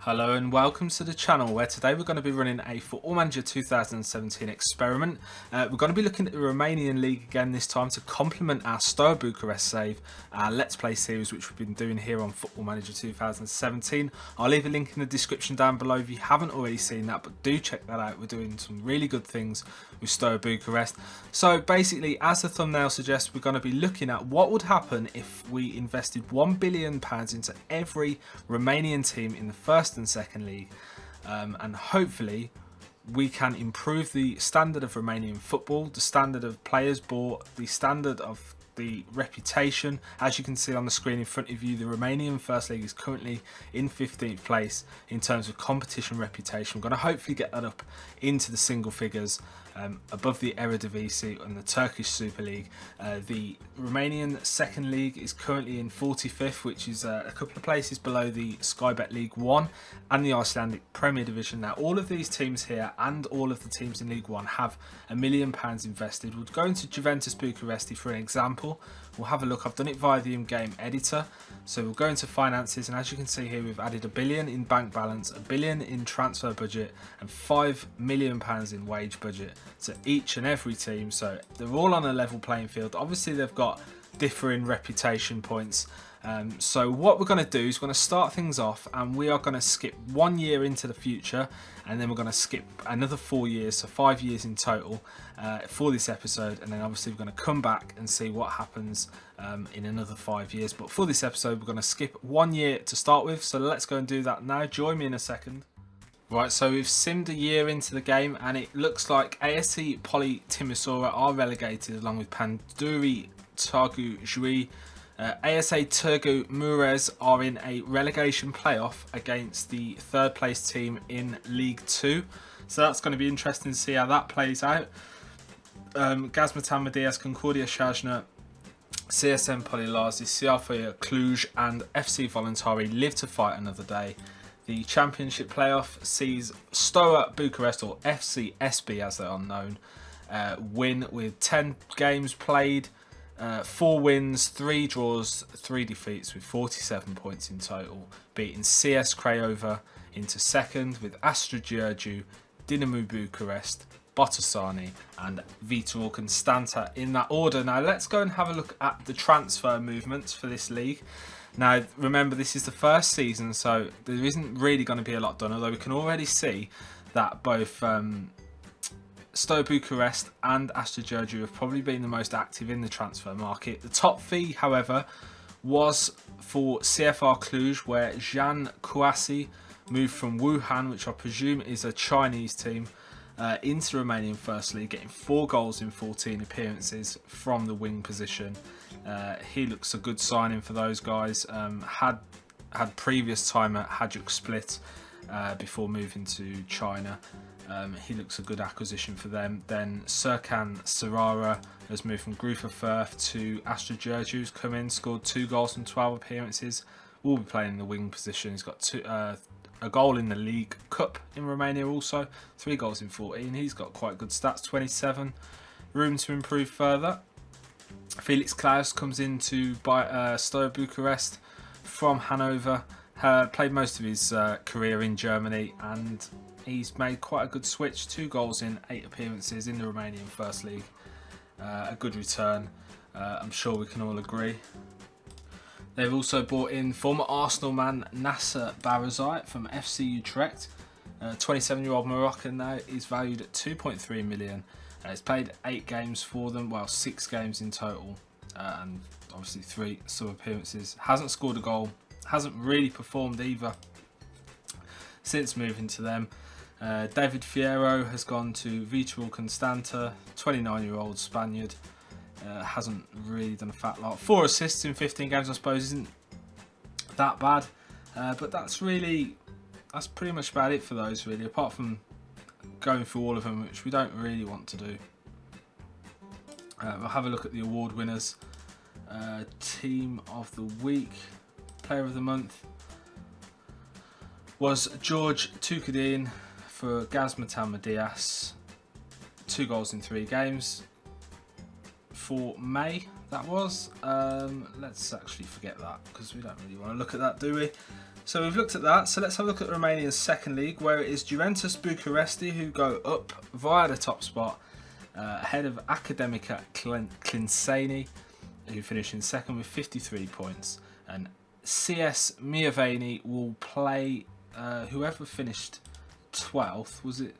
Hello and welcome to the channel, where today we're going to be running a Football Manager 2017 experiment. We're going to be looking at the Romanian league again this time to complement our Steaua Bucharest save, our Let's Play series which we've been doing here on Football Manager 2017. I'll leave a link in the description down below if you haven't already seen that, but do check that out. We're doing some really good things with Steaua Bucharest. So basically, as the thumbnail suggests, we're going to be looking at what would happen if we invested £1 billion into every Romanian team in the first and second league, and hopefully we can improve the standard of Romanian football, the standard of players bought, the standard of the reputation. As you can see on the screen in front of you, the Romanian First League is currently in 15th place in terms of competition reputation. We're going to hopefully get that up into the single figures, above the Eredivisie and the Turkish Super League. The Romanian Second League is currently in 45th, which is a couple of places below the Sky Bet League 1 and the Icelandic Premier Division. Now, all of these teams here and all of the teams in League 1 have £1 million invested. We'll go into Juventus Bucharest for an example. We'll have a look. I've done it via the in-game editor. So we'll go into finances, and as you can see here, we've added £1 billion in bank balance, £1 billion in transfer budget, and £5 million in wage budget to each and every team. So they're all on a level playing field. Obviously, they've got differing reputation points. So what we're going to do is we're going to start things off, and we are going to skip 1 year into the future, and then we're going to skip another 4 years, so 5 years in total for this episode. And then obviously we're going to come back and see what happens in another 5 years. But for this episode, we're going to skip 1 year to start with. So let's go and do that now. Join me in a second. Right, so we've simmed a year into the game, and it looks like ASC Poli Timisoara are relegated along with Panduri Targu Jui. ASA Turgu Mures are in a relegation playoff against the third place team in League 2. So that's going to be interesting to see how that plays out. Gazmetan Medias, Concordia Shajna, CSM Polilazi, Siarfia Cluj and FC Voluntari live to fight another day. The championship playoff sees Steaua Bucharest, or FCSB as they are known, win with 10 games played. 4 wins, 3 draws, 3 defeats with 47 points in total, beating CS Craiova into second with Astra Giurgiu, Dinamo Bucharest, Botoșani and Viitorul Constanta in that order. Now let's go and have a look at the transfer movements for this league. Now remember, this is the first season, so there isn't really going to be a lot done, although we can already see that both Steaua Bucharest and Astra Giurgiu have probably been the most active in the transfer market. The top fee, however, was for CFR Cluj, where Zhan Kouassi moved from Wuhan, which I presume is a Chinese team, into Romanian First League, getting 4 goals in 14 appearances from the wing position. He looks a good signing for those guys. Had previous time at Hajduk Split before moving to China. He looks a good acquisition for them. Then Serkan Sarara has moved from Grupa Firth to Astra Giurgiu, who's come in, scored 2 goals from 12 appearances. Will be playing in the wing position. He's got a goal in the League Cup in Romania also, 3 goals in 14. He's got quite good stats, 27. Room to improve further. Felix Klaus comes into Steaua Bucharest from Hanover. Played most of his career in Germany, and he's made quite a good switch. 2 goals in 8 appearances in the Romanian First League. A good return, I'm sure we can all agree. They've also brought in former Arsenal man Nasser Barazai from FC Utrecht. 27-year-old Moroccan now is valued at 2.3 million. He's played 8 games for them, well 6 games in total, and obviously 3 sub appearances. Hasn't scored a goal, hasn't really performed either since moving to them. David Fierro has gone to Viitorul Constanta, 29-year-old Spaniard. Hasn't really done a fat lot. 4 assists in 15 games, I suppose, isn't that bad. But that's pretty much about it for those, really, apart from going through all of them, which we don't really want to do. We'll have a look at the award winners. Team of the week, player of the month was George Tukadin for Gazmetan Medias. 2 goals in 3 games. For May, that was. Let's actually forget that, because we don't really want to look at that, do we? So we've looked at that, so let's have a look at Romania's second league, where it is Juventus Bucharesti who go up via the top spot, ahead of Academica Clinceni, who finish in second with 53 points, and CS Mioveni will play whoever finished 12th, was it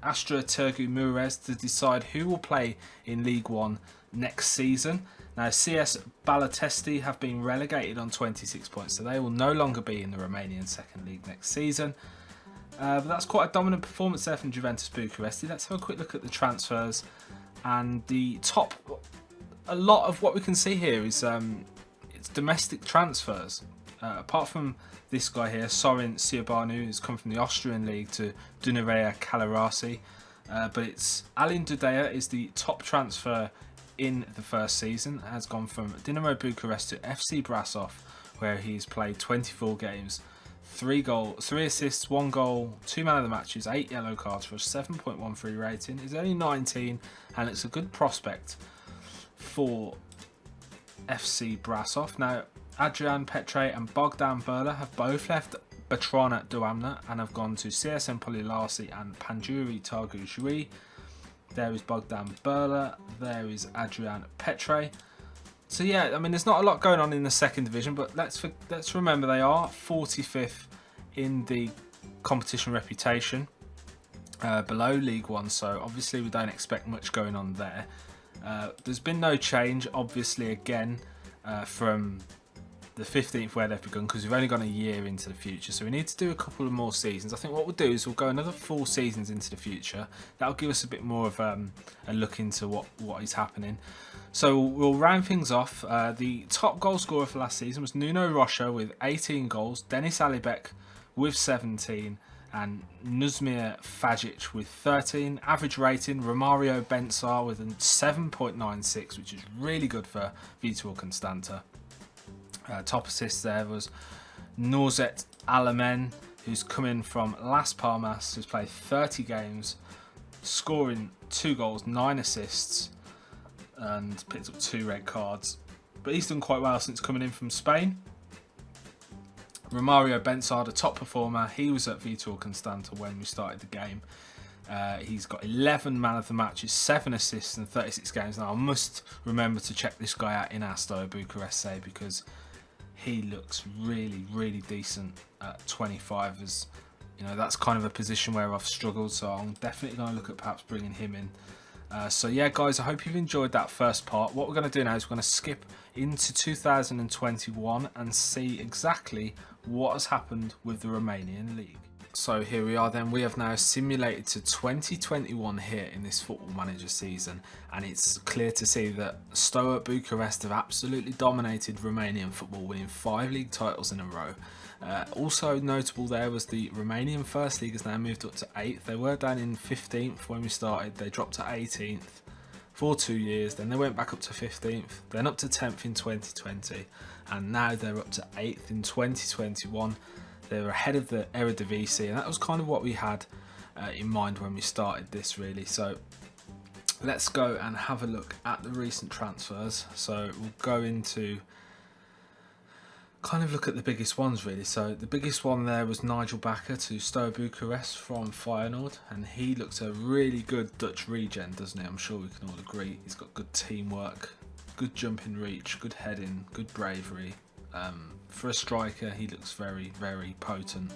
Astra Târgu Mureș, to decide who will play in League 1 next season. Now CS Balatesti have been relegated on 26 points, so they will no longer be in the Romanian second league next season. But that's quite a dominant performance there from Juventus Bucharesti. Let's have a quick look at the transfers, and the top, a lot of what we can see here is it's domestic transfers. Apart from this guy here, Sorin Ciobanu, who's come from the Austrian league to Dunărea Călărași, but it's Alin Dudea is the top transfer in the first season, has gone from Dinamo Bucharest to FC Brasov, where he's played 24 games, 3 assists, 1 goal, 2 man of the matches, 8 yellow cards for a 7.13 rating. He's only 19 and it's a good prospect for FC Brasov. Now Adrian Petre and Bogdan Berla have both left Batrona Doamna and have gone to CSM Polilarsi and Panjuri Targu Jui. There is Bogdan Berla, there is Adrian Petre. So yeah, I mean, there's not a lot going on in the second division, but let's remember they are 45th in the competition reputation, below League 1, so obviously we don't expect much going on there. There's been no change, obviously, again, from the 15th where they've begun, because we've only gone a year into the future, so we need to do a couple of more seasons. I think what we'll do is we'll go another 4 seasons into the future. That'll give us a bit more of a look into what is happening. So we'll round things off. The top goal scorer for last season was Nuno Rocha with 18 goals, Denis Alibek with 17, and Nuzmir Fajic with 13. Average rating, Romario Bensar with a 7.96, which is really good for Viitor Constanta. Top assist there was Norzet Alamen, who's come in from Las Palmas, who's played 30 games, scoring 2 goals, 9 assists, and picked up 2 red cards. But he's done quite well since coming in from Spain. Romario Bensar, the top performer, he was at Viitor Constanta when we started the game. He's got 11 man of the matches, 7 assists in 36 games. Now I must remember to check this guy out in our Steaua Bucharest side, because he looks really, really decent at 25. As you know, that's kind of a position where I've struggled, so I'm definitely going to look at perhaps bringing him in. So yeah, guys, I hope you've enjoyed that first part. What we're going to do now is we're going to skip into 2021 and see exactly what has happened with the Romanian league. So here we are then, we have now simulated to 2021 here in this Football Manager season, and it's clear to see that Steaua Bucharest have absolutely dominated Romanian football, winning 5 league titles in a row. Also notable there was the Romanian First League has now moved up to 8th. They were down in 15th when we started, they dropped to 18th for 2 years, then they went back up to 15th, then up to 10th in 2020, and now they're up to 8th in 2021. They were ahead of the Eredivisie, and that was kind of what we had in mind when we started this, really. So let's go and have a look at the recent transfers. So we'll go into kind of look at the biggest ones, really. So the biggest one there was Nigel Bakker to Steaua Bucharest from Feyenoord, and he looks a really good Dutch regen, doesn't he? I'm sure we can all agree. He's got good teamwork, good jumping reach, good heading, good bravery. For a striker, he looks very, very potent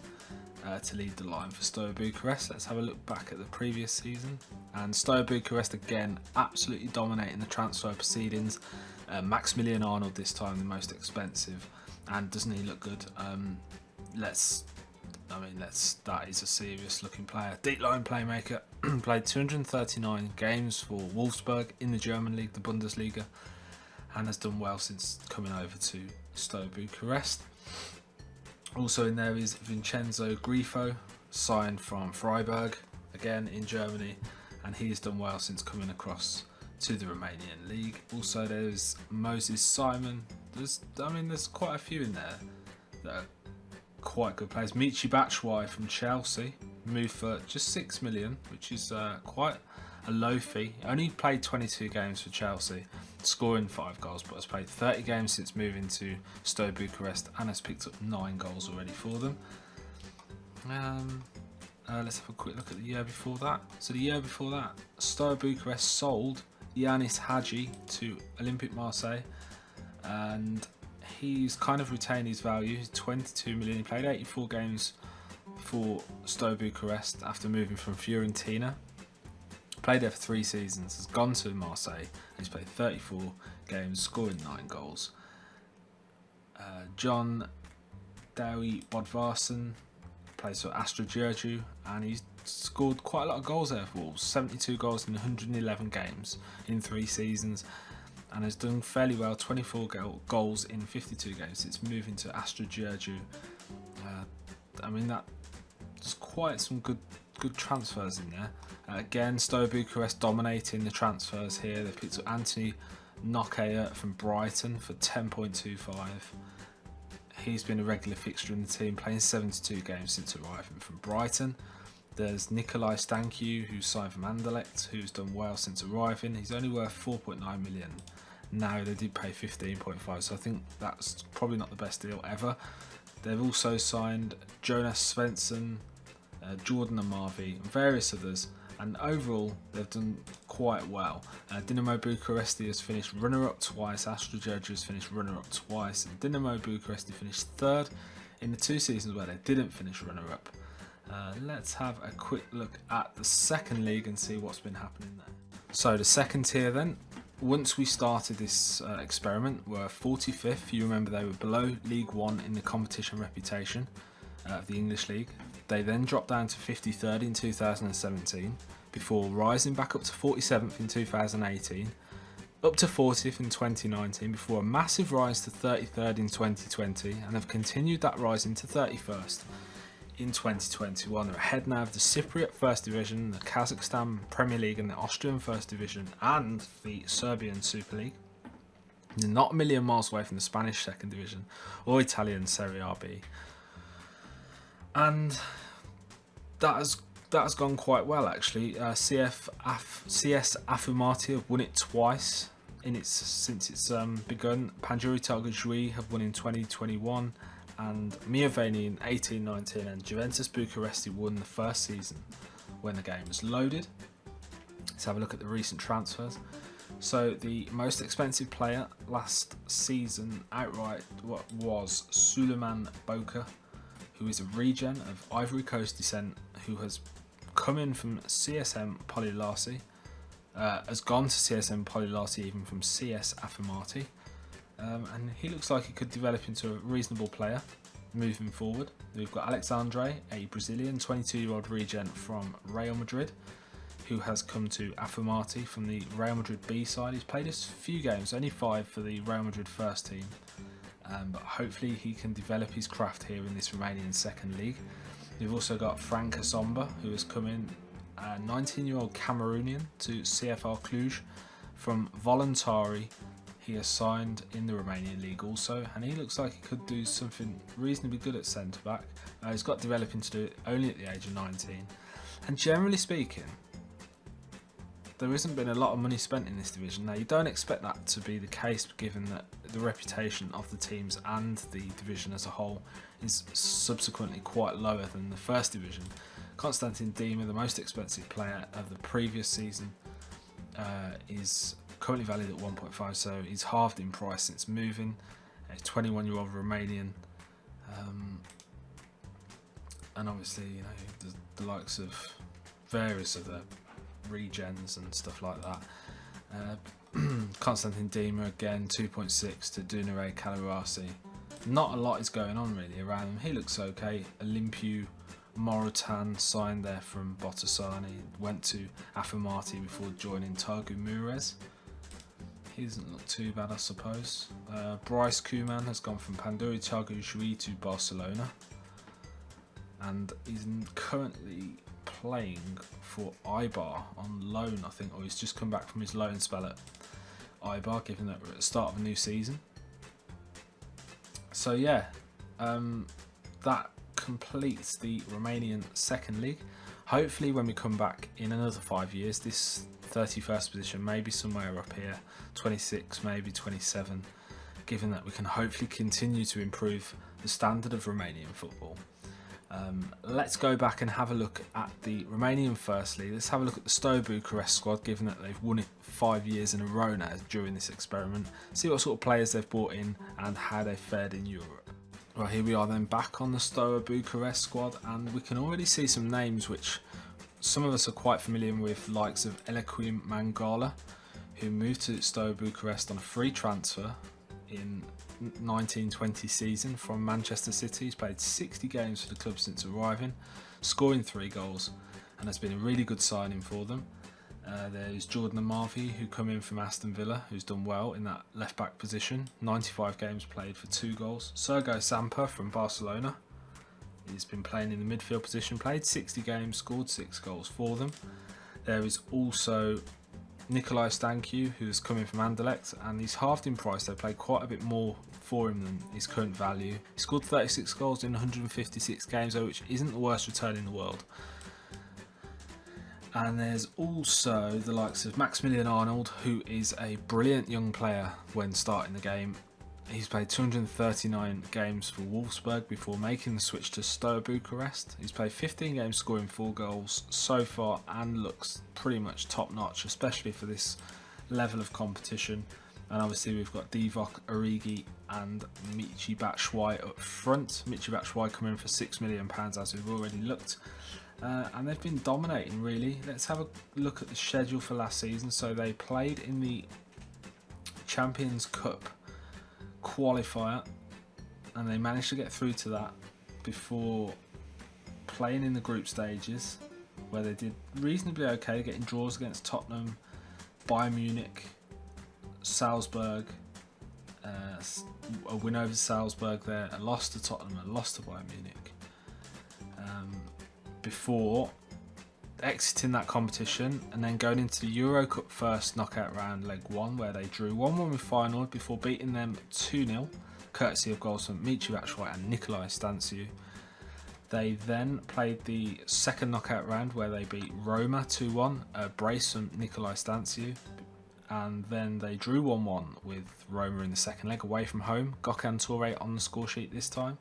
to lead the line for Steaua Bucharest. Let's have a look back at the previous season. And Steaua Bucharest, again, absolutely dominating the transfer proceedings. Maximilian Arnold this time, the most expensive. And doesn't he look good? That is a serious looking player. Deep line playmaker. Played 239 games for Wolfsburg in the German league, the Bundesliga, and has done well since coming over to Steaua Bucharest. Also in there is Vincenzo Grifo, signed from Freiburg, again in Germany, and he's done well since coming across to the Romanian league. Also there's Moses Simon. There's quite a few in there that are quite good players. Michi Batshuayi from Chelsea, moved for just 6 million, which is quite a low fee. Only played 22 games for Chelsea, scoring 5 goals, but has played 30 games since moving to Steaua Bucharest and has picked up 9 goals already for them. Let's have a quick look at the year before that. So the year before that, Steaua Bucharest sold Yanis Hadji to Olympique Marseille, and he's kind of retained his value. He's 22 million. He played 84 games for Steaua Bucharest after moving from Fiorentina. Played there for 3 seasons, has gone to Marseille, and he's played 34 games, scoring 9 goals. John Dowie Bodvarsson plays for Astra Giurgiu, and he's scored quite a lot of goals there for Wolves, 72 goals in 111 games in 3 seasons, and has done fairly well, 24 goals in 52 games since moving to Astra Giurgiu. I mean, there's quite some good transfers in there. Again, Steaua Bucharest dominating the transfers here. They picked up Anthony Nokia from Brighton for 10.25. He's been a regular fixture in the team, playing 72 games since arriving from Brighton. There's Nikolai Stankiu, who's signed from Anderlecht, who's done well since arriving. He's only worth 4.9 million. Now they did pay 15.5, so I think that's probably not the best deal ever. They've also signed Jonas Svensson, Jordan Amavi, and various others, and overall they've done quite well. Dinamo Bucharest has finished runner-up twice, Astra Giurgiu has finished runner-up twice, and Dinamo Bucharest finished 3rd in the 2 seasons where they didn't finish runner-up. Let's have a quick look at the second league and see what's been happening there. So the second tier then, once we started this experiment, were 45th. You remember they were below League 1 in the competition reputation of the English League. They then dropped down to 53rd in 2017 before rising back up to 47th in 2018, up to 40th in 2019 before a massive rise to 33rd in 2020, and have continued that rise into 31st in 2021. They're ahead now of the Cypriot First Division, the Kazakhstan Premier League and the Austrian First Division and the Serbian Super League. They're not a million miles away from the Spanish Second Division or Italian Serie B. And that has gone quite well actually. CS Afumati have won it twice since it's begun. Panjuri Targajui have won in 2021, and Mioveni in 18-19, and Juventus Bucharest won the first season when the game was loaded. Let's have a look at the recent transfers. So the most expensive player last season outright was Suleiman Boka, who is a regen of Ivory Coast descent, who has come in from CSM Polylarsi, has gone to CSM Polylarsi even from CS Afumati, and he looks like he could develop into a reasonable player moving forward. We've got Alexandre, a Brazilian 22-year-old regen from Real Madrid, who has come to Afumati from the Real Madrid B side. He's played a few games, only 5 for the Real Madrid first team. But hopefully he can develop his craft here in this Romanian second league. We've also got Franca Samba, who has come in, a 19-year-old Cameroonian, to CFR Cluj from Voluntari. He has signed in the Romanian league also, and he looks like he could do something reasonably good at centre back. He's got developing to do it only at the age of 19, and generally speaking, there hasn't been a lot of money spent in this division. Now, you don't expect that to be the case given that the reputation of the teams and the division as a whole is subsequently quite lower than the first division. Konstantin Dima, the most expensive player of the previous season, is currently valued at 1.5, so he's halved in price since moving. A 21-year-old Romanian, and obviously, you know, the likes of various other regens and stuff like that. Konstantin Dima again, 2.6 to Dunare Kalarasi. Not a lot is going on really around him. He looks okay. Olimpiu Morotan signed there from Botasani, went to Afumati before joining Targu Mures. He doesn't look too bad, I suppose. Bryce Kuman has gone from Panduri Targu to Barcelona, and he's currently playing for Eibar on loan, I think, or he's just come back from his loan spell at Eibar, given that we're at the start of a new season. So yeah, that completes the Romanian second league. Hopefully when we come back in another 5 years, this 31st position may be somewhere up here, 26, maybe 27, given that we can hopefully continue to improve the standard of Romanian football. Let's go back and have a look at the Romanian First League. Let's have a look at the Steaua Bucharest squad, given that they've won it 5 years in a row now during this experiment. See what sort of players they've brought in and how they fared in Europe. Right, here we are then back on the Steaua Bucharest squad, and we can already see some names which some of us are quite familiar with, likes of Elequim Mangala, who moved to Steaua Bucharest on a free transfer in 1920 season from Manchester City. He's played 60 games for the club since arriving, scoring 3 goals, and has been a really good signing for them. There's Jordan Amavi, who come in from Aston Villa, who's done well in that left back position, 95 games played for 2 goals. Sergio Samper from Barcelona, he's been playing in the midfield position, played 60 games, scored 6 goals for them. There is also Nicolae Stancu, who's coming from Anderlecht, and he's halved in price. They played quite a bit more for him than his current value. He scored 36 goals in 156 games, though, which isn't the worst return in the world. And there's also the likes of Maximilian Arnold, who is a brilliant young player when starting the game. He's played 239 games for Wolfsburg before making the switch to Steaua Bucharest. He's played 15 games, scoring 4 goals so far, and looks pretty much top notch, especially for this level of competition. And obviously we've got Divock Origi and Michy Batshuayi up front. Michy Batshuayi coming in for £6 million, as we've already looked. And they've been dominating, really. Let's have a look at the schedule for last season. So they played in the Champions Cup qualifier, and they managed to get through to that before playing in the group stages, where they did reasonably okay, getting draws against Tottenham, Bayern Munich, Salzburg, a win over Salzburg there, a loss to Tottenham, a loss to Bayern Munich, before exiting that competition and then going into the Euro Cup first knockout round, leg 1, where they drew 1-1 with Feyenoord before beating them 2-0, courtesy of goals from Michy Batshuayi and Nicolae Stancu. They then played the second knockout round, where they beat Roma 2-1, a brace from Nicolae Stancu, and then they drew 1-1 with Roma in the second leg away from home. Gökhan Toure on the score sheet this time.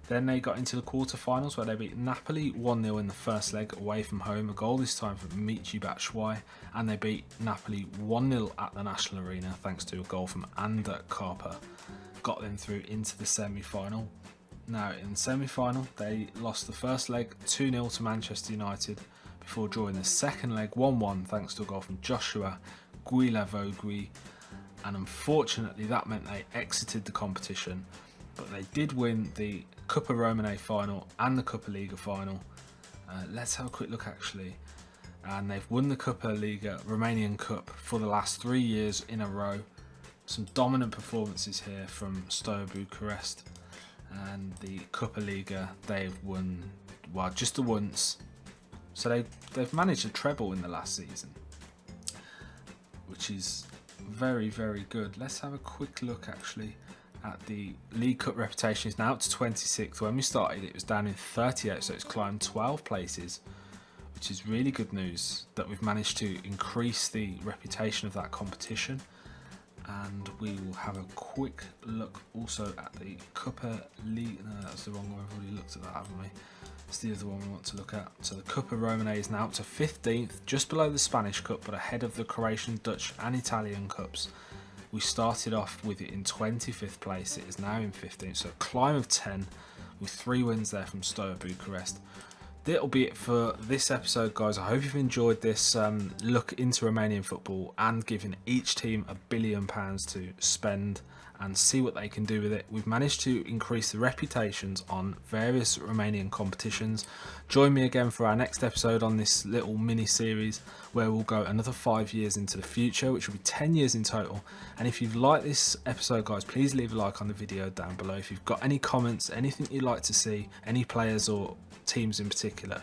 Then they got into the quarterfinals, where they beat Napoli 1-0 in the first leg away from home, a goal this time from Michy Batshuayi, and they beat Napoli 1-0 at the National Arena thanks to a goal from Ander Karpa. Got them through into the semi-final. Now in the semi-final they lost the first leg 2-0 to Manchester United before drawing the second leg 1-1 thanks to a goal from Joshua Guilavogui, and unfortunately that meant they exited the competition. But they did win the Cuppa Romane final and the Cuppa Liga final. Let's have a quick look actually. And they've won the Cuppa Liga Romanian Cup for the last 3 years in a row. Some dominant performances here from Steaua Bucharest. And the Cuppa Liga they've won, well, just the once. So they've managed a treble in the last season, which is very, very good. Let's have a quick look actually at the League Cup reputation. Is now up to 26th. When we started it was down in 38, so it's climbed 12 places, which is really good news that we've managed to increase the reputation of that competition. And we will have a quick look also at the Cuppa League. No, that's the wrong one. We've already looked at that, haven't we? It's the other one we want to look at. So the Cuppa Romane is now up to 15th, just below the Spanish Cup, but ahead of the Croatian, Dutch and Italian Cups. We started off with it in 25th place. It is now in 15th, so a climb of 10 with 3 wins there from Steaua Bucharest. That'll be it for this episode, guys. I hope you've enjoyed this look into Romanian football and giving each team £1 billion to spend and see what they can do with it. We've managed to increase the reputations on various Romanian competitions. Join me again for our next episode on this little mini series where we'll go another 5 years into the future, which will be 10 years in total. And if you've liked this episode, guys, please leave a like on the video down below. If you've got any comments, anything you'd like to see, any players or teams in particular,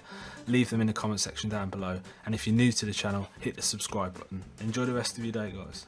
leave them in the comment section down below. And if you're new to the channel, hit the subscribe button. Enjoy the rest of your day, guys.